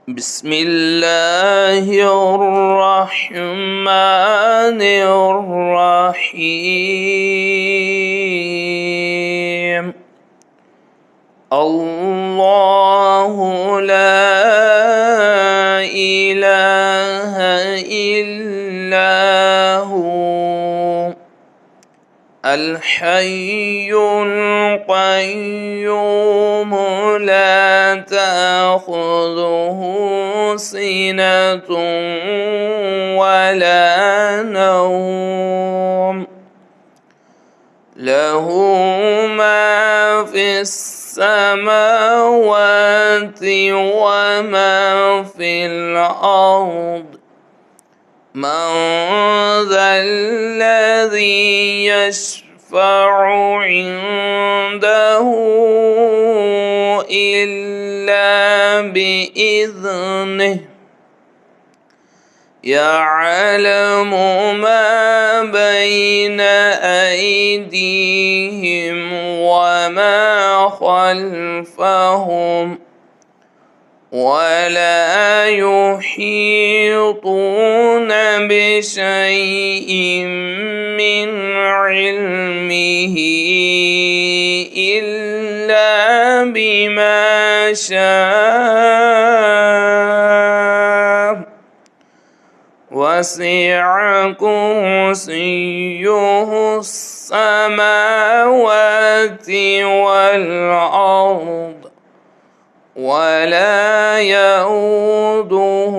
بسم الله الرحمن الرحيم. الله لا إله إلا هو الحي القيوم لا تأخذه سنة ولا نوم، له ما في السماوات وما في الأرض. من ذا الذي يشفع عنده إلا بإذنه، يعلم ما بين أيديهم وما خلفهم، ولا يحيطون بشيء من علمه إلا بما شاء، وسع كرسيه السماوات والأرض ولا يئوده